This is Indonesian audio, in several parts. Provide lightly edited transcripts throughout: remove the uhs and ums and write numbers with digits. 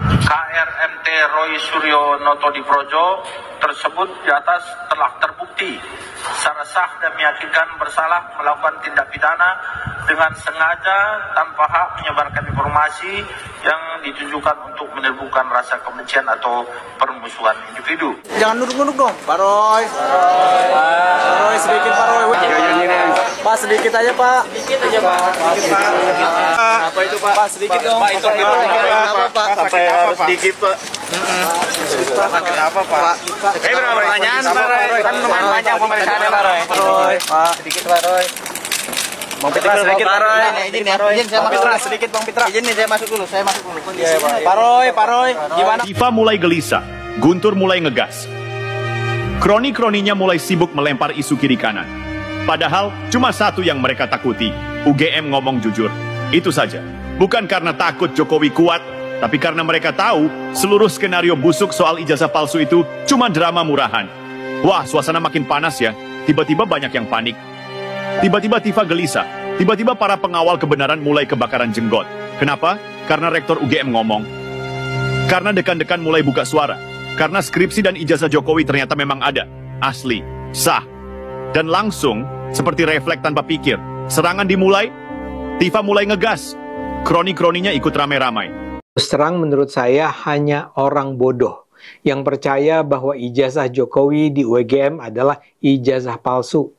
KRMT Roy Suryo Noto Diprojo tersebut di atas telah terbukti secara sah dan meyakinkan bersalah melakukan tindak pidana dengan sengaja tanpa hak menyebarkan informasi yang ditujukan untuk menimbulkan rasa kebencian atau permusuhan individu. Jangan nunduk-nunduk dong, Pak Roy. Pak Roy sedikit, Pak Roy. Pak sedikit aja, Pak. Sedikit aja, Pak. Apa itu, Pak? Pak sedikit dong. Pak itu apa, Pak? Sampai harus sedikit, Pak. Kenapa, Pak? Berapa pertanyaan, Pak Roy? Kan lumayan panjang pemeriksaannya, Pak Roy. Pak, sedikit, Pak Roy. Bang Pitra sedikit, Pak Roy. Izin saya masuk dulu. Sedikit, Bang Pitra. Izin nih, saya masuk dulu. Pak Roy, gimana? Tifa mulai gelisah, Guntur mulai ngegas. Kroni-kroninya mulai sibuk melempar isu kiri kanan. Padahal cuma satu yang mereka takuti, UGM ngomong jujur. Itu saja. Bukan karena takut Jokowi kuat, tapi karena mereka tahu seluruh skenario busuk soal ijazah palsu itu cuma drama murahan. Wah, suasana makin panas ya. Tiba-tiba banyak yang panik. Tiba-tiba Tifa gelisah. Tiba-tiba para pengawal kebenaran mulai kebakaran jenggot. Kenapa? Karena rektor UGM ngomong. Karena dekan-dekan mulai buka suara. Karena skripsi dan ijazah Jokowi ternyata memang ada. Asli. Sah. Dan langsung, seperti refleks tanpa pikir, serangan dimulai, Tifa mulai ngegas. Kroni-kroninya ikut ramai-ramai. Terus terang menurut saya hanya orang bodoh yang percaya bahwa ijazah Jokowi di UGM adalah ijazah palsu.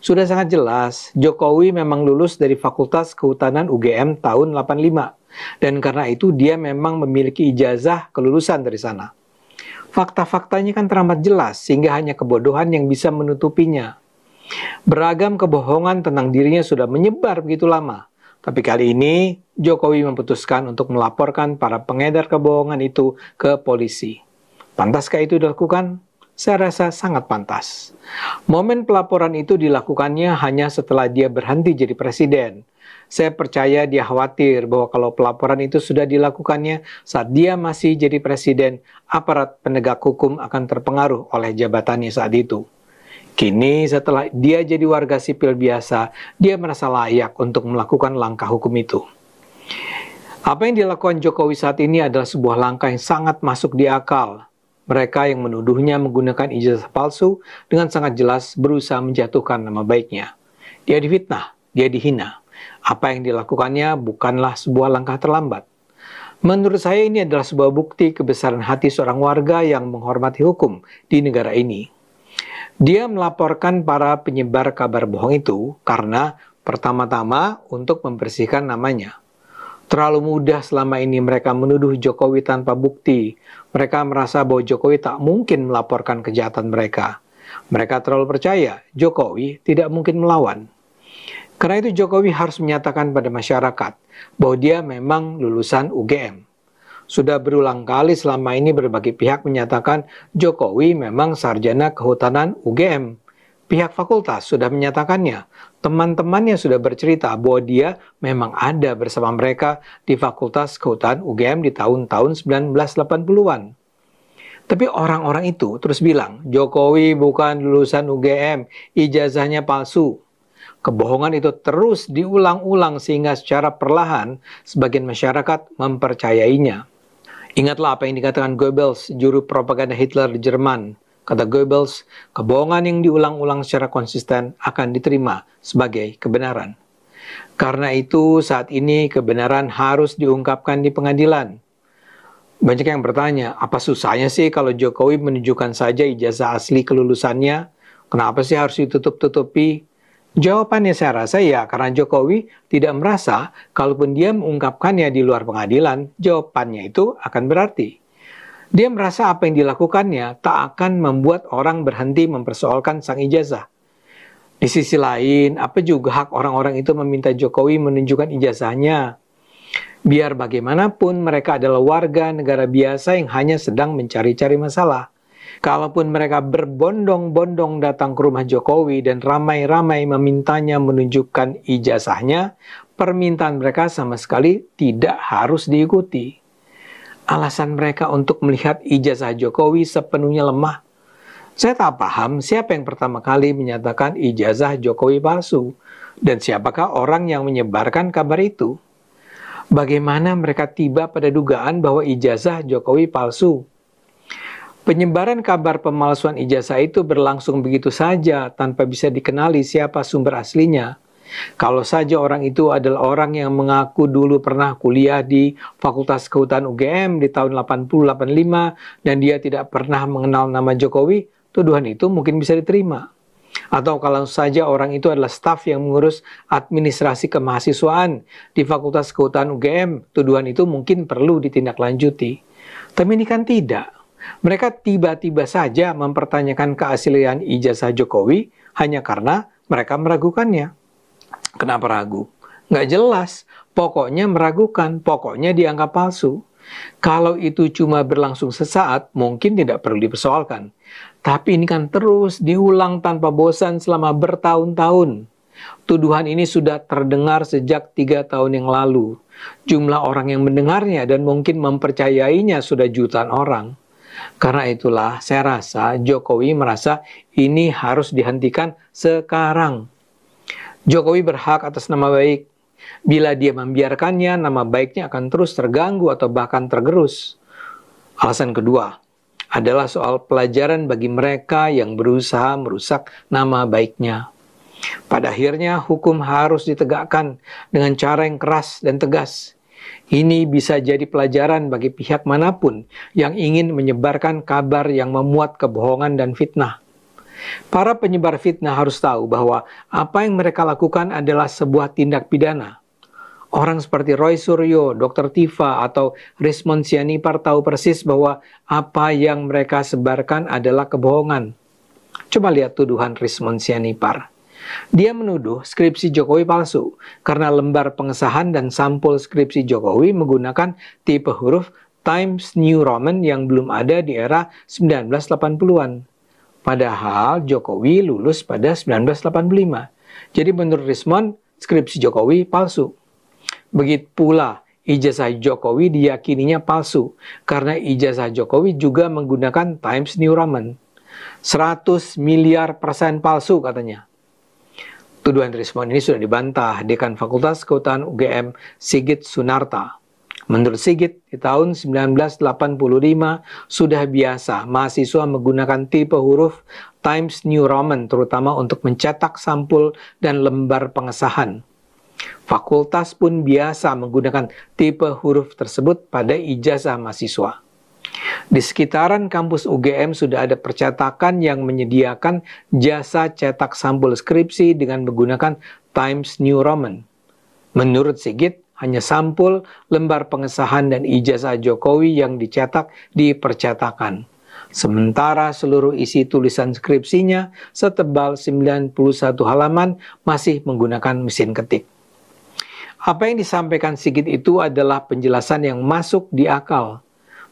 Sudah sangat jelas, Jokowi memang lulus dari Fakultas Kehutanan UGM tahun 85. Dan karena itu dia memang memiliki ijazah kelulusan dari sana. Fakta-faktanya kan teramat jelas, sehingga hanya kebodohan yang bisa menutupinya. Beragam kebohongan tentang dirinya sudah menyebar begitu lama. Tapi kali ini, Jokowi memutuskan untuk melaporkan para pengedar kebohongan itu ke polisi. Pantaskah itu dilakukan? Saya rasa sangat pantas. Momen pelaporan itu dilakukannya hanya setelah dia berhenti jadi presiden. Saya percaya dia khawatir bahwa kalau pelaporan itu sudah dilakukannya saat dia masih jadi presiden, aparat penegak hukum akan terpengaruh oleh jabatannya saat itu. Kini setelah dia jadi warga sipil biasa, dia merasa layak untuk melakukan langkah hukum itu. Apa yang dilakukan Jokowi saat ini adalah sebuah langkah yang sangat masuk di akal. Mereka yang menuduhnya menggunakan ijazah palsu dengan sangat jelas berusaha menjatuhkan nama baiknya. Dia difitnah, dia dihina. Apa yang dilakukannya bukanlah sebuah langkah terlambat. Menurut saya ini adalah sebuah bukti kebesaran hati seorang warga yang menghormati hukum di negara ini. Dia melaporkan para penyebar kabar bohong itu karena pertama-tama untuk membersihkan namanya. Terlalu mudah selama ini mereka menuduh Jokowi tanpa bukti. Mereka merasa bahwa Jokowi tak mungkin melaporkan kejahatan mereka. Mereka terlalu percaya Jokowi tidak mungkin melawan. Karena itu Jokowi harus menyatakan pada masyarakat bahwa dia memang lulusan UGM. Sudah berulang kali selama ini berbagai pihak menyatakan Jokowi memang sarjana kehutanan UGM. Pihak fakultas sudah menyatakannya. Teman-temannya sudah bercerita bahwa dia memang ada bersama mereka di Fakultas Kehutanan UGM di tahun-tahun 1980-an. Tapi orang-orang itu terus bilang, Jokowi bukan lulusan UGM, ijazahnya palsu. Kebohongan itu terus diulang-ulang sehingga secara perlahan sebagian masyarakat mempercayainya. Ingatlah apa yang dikatakan Goebbels, juru propaganda Hitler di Jerman. Kata Goebbels, kebohongan yang diulang-ulang secara konsisten akan diterima sebagai kebenaran. Karena itu saat ini kebenaran harus diungkapkan di pengadilan. Banyak yang bertanya, apa susahnya sih kalau Jokowi menunjukkan saja ijazah asli kelulusannya? Kenapa sih harus ditutup-tutupi? Jawabannya saya rasa ya karena Jokowi tidak merasa kalaupun dia mengungkapkannya di luar pengadilan, jawabannya itu akan berarti. Dia merasa apa yang dilakukannya tak akan membuat orang berhenti mempersoalkan sang ijazah. Di sisi lain, apa juga hak orang-orang itu meminta Jokowi menunjukkan ijazahnya? Biar bagaimanapun mereka adalah warga negara biasa yang hanya sedang mencari-cari masalah. Kalaupun mereka berbondong-bondong datang ke rumah Jokowi dan ramai-ramai memintanya menunjukkan ijazahnya, permintaan mereka sama sekali tidak harus diikuti. Alasan mereka untuk melihat ijazah Jokowi sepenuhnya lemah. Saya tak paham siapa yang pertama kali menyatakan ijazah Jokowi palsu, dan siapakah orang yang menyebarkan kabar itu. Bagaimana mereka tiba pada dugaan bahwa ijazah Jokowi palsu? Penyebaran kabar pemalsuan ijazah itu berlangsung begitu saja tanpa bisa dikenali siapa sumber aslinya. Kalau saja orang itu adalah orang yang mengaku dulu pernah kuliah di Fakultas Kehutanan UGM di tahun 80-85 dan dia tidak pernah mengenal nama Jokowi, tuduhan itu mungkin bisa diterima. Atau kalau saja orang itu adalah staf yang mengurus administrasi kemahasiswaan di Fakultas Kehutanan UGM, tuduhan itu mungkin perlu ditindaklanjuti. Tapi ini kan tidak. Mereka tiba-tiba saja mempertanyakan keaslian ijazah Jokowi hanya karena mereka meragukannya. Kenapa ragu? Nggak jelas. Pokoknya meragukan, pokoknya dianggap palsu. Kalau itu cuma berlangsung sesaat, mungkin tidak perlu dipersoalkan. Tapi ini kan terus diulang tanpa bosan selama bertahun-tahun. Tuduhan ini sudah terdengar sejak 3 tahun yang lalu. Jumlah orang yang mendengarnya dan mungkin mempercayainya sudah jutaan orang. Karena itulah saya rasa Jokowi merasa ini harus dihentikan sekarang. Jokowi berhak atas nama baik. Bila dia membiarkannya, nama baiknya akan terus terganggu atau bahkan tergerus. Alasan kedua adalah soal pelajaran bagi mereka yang berusaha merusak nama baiknya. Pada akhirnya hukum harus ditegakkan dengan cara yang keras dan tegas. Ini bisa jadi pelajaran bagi pihak manapun yang ingin menyebarkan kabar yang memuat kebohongan dan fitnah. Para penyebar fitnah harus tahu bahwa apa yang mereka lakukan adalah sebuah tindak pidana. Orang seperti Roy Suryo, Dr. Tifa, atau Rismon Sianipar tahu persis bahwa apa yang mereka sebarkan adalah kebohongan. Coba lihat tuduhan Rismon Sianipar. Dia menuduh skripsi Jokowi palsu karena lembar pengesahan dan sampul skripsi Jokowi menggunakan tipe huruf Times New Roman yang belum ada di era 1980-an. Padahal Jokowi lulus pada 1985. Jadi menurut Rismon, skripsi Jokowi palsu. Begitu pula ijazah Jokowi diyakininya palsu karena ijazah Jokowi juga menggunakan Times New Roman. 100 miliar % palsu katanya. Tuduhan Rismon ini sudah dibantah Dekan Fakultas Kehutanan UGM Sigit Sunarta. Menurut Sigit, di tahun 1985 sudah biasa mahasiswa menggunakan tipe huruf Times New Roman terutama untuk mencetak sampul dan lembar pengesahan. Fakultas pun biasa menggunakan tipe huruf tersebut pada ijazah mahasiswa. Di sekitaran kampus UGM sudah ada percetakan yang menyediakan jasa cetak sampul skripsi dengan menggunakan Times New Roman. Menurut Sigit, hanya sampul, lembar pengesahan, dan ijazah Jokowi yang dicetak di percetakan. Sementara seluruh isi tulisan skripsinya setebal 91 halaman masih menggunakan mesin ketik. Apa yang disampaikan Sigit itu adalah penjelasan yang masuk di akal.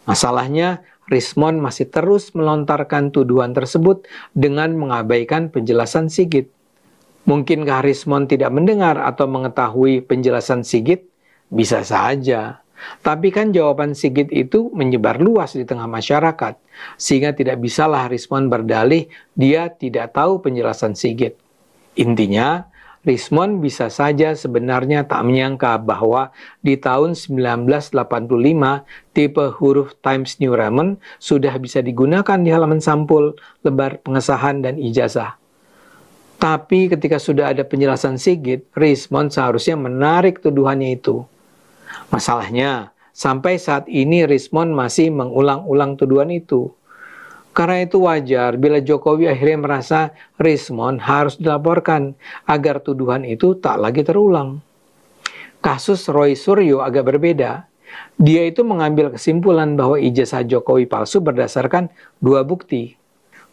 Masalahnya, Rismon masih terus melontarkan tuduhan tersebut dengan mengabaikan penjelasan Sigit. Mungkinkah Rismon tidak mendengar atau mengetahui penjelasan Sigit? Bisa saja. Tapi kan jawaban Sigit itu menyebar luas di tengah masyarakat, sehingga tidak bisalah Rismon berdalih dia tidak tahu penjelasan Sigit. Intinya, Rismon bisa saja sebenarnya tak menyangka bahwa di tahun 1985 tipe huruf Times New Roman sudah bisa digunakan di halaman sampul, lembar pengesahan, dan ijazah. Tapi ketika sudah ada penjelasan Sigit, Rismon seharusnya menarik tuduhannya itu. Masalahnya, sampai saat ini Rismon masih mengulang-ulang tuduhan itu. Karena itu wajar bila Jokowi akhirnya merasa Rismon harus dilaporkan agar tuduhan itu tak lagi terulang. Kasus Roy Suryo agak berbeda. Dia itu mengambil kesimpulan bahwa ijazah Jokowi palsu berdasarkan 2 bukti.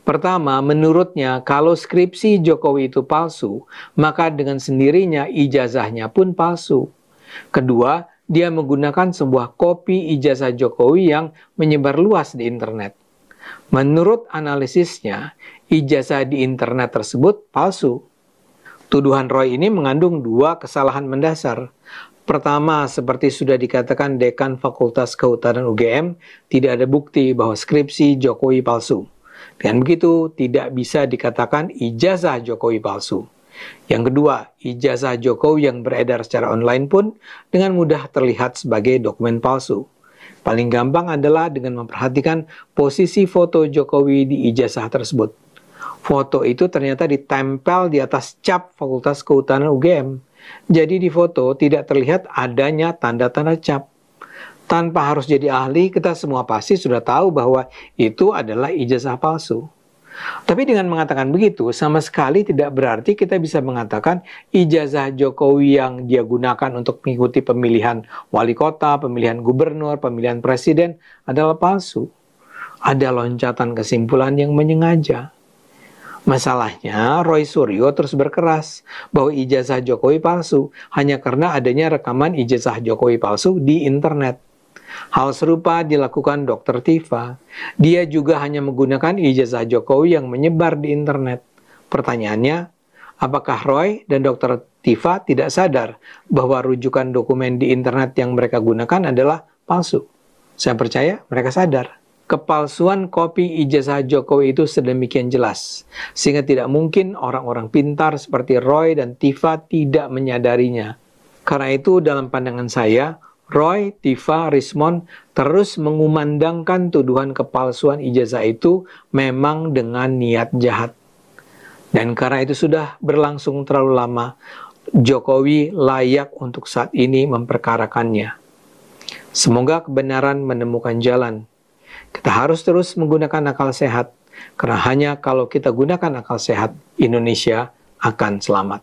Pertama, menurutnya kalau skripsi Jokowi itu palsu, maka dengan sendirinya ijazahnya pun palsu. Kedua, dia menggunakan sebuah kopi ijazah Jokowi yang menyebar luas di internet. Menurut analisisnya, ijazah di internet tersebut palsu. Tuduhan Roy ini mengandung 2 kesalahan mendasar. Pertama, seperti sudah dikatakan Dekan Fakultas Kehutanan UGM, tidak ada bukti bahwa skripsi Jokowi palsu. Dengan begitu, tidak bisa dikatakan ijazah Jokowi palsu. Yang kedua, ijazah Jokowi yang beredar secara online pun dengan mudah terlihat sebagai dokumen palsu. Paling gampang adalah dengan memperhatikan posisi foto Jokowi di ijazah tersebut. Foto itu ternyata ditempel di atas cap Fakultas Kehutanan UGM. Jadi di foto tidak terlihat adanya tanda-tanda cap. Tanpa harus jadi ahli, kita semua pasti sudah tahu bahwa itu adalah ijazah palsu. Tapi dengan mengatakan begitu, sama sekali tidak berarti kita bisa mengatakan ijazah Jokowi yang dia gunakan untuk mengikuti pemilihan wali kota, pemilihan gubernur, pemilihan presiden adalah palsu. Ada loncatan kesimpulan yang menyengaja. Masalahnya, Roy Suryo terus berkeras bahwa ijazah Jokowi palsu hanya karena adanya rekaman ijazah Jokowi palsu di internet. Hal serupa dilakukan Dr. Tifa. Dia juga hanya menggunakan ijazah Jokowi yang menyebar di internet. Pertanyaannya, apakah Roy dan Dr. Tifa tidak sadar bahwa rujukan dokumen di internet yang mereka gunakan adalah palsu? Saya percaya mereka sadar. Kepalsuan kopi ijazah Jokowi itu sedemikian jelas, sehingga tidak mungkin orang-orang pintar seperti Roy dan Tifa tidak menyadarinya. Karena itu dalam pandangan saya, Roy, Tifa, Rismond terus mengumandangkan tuduhan kepalsuan ijazah itu memang dengan niat jahat. Dan karena itu sudah berlangsung terlalu lama, Jokowi layak untuk saat ini memperkarakannya. Semoga kebenaran menemukan jalan. Kita harus terus menggunakan akal sehat, karena hanya kalau kita gunakan akal sehat, Indonesia akan selamat.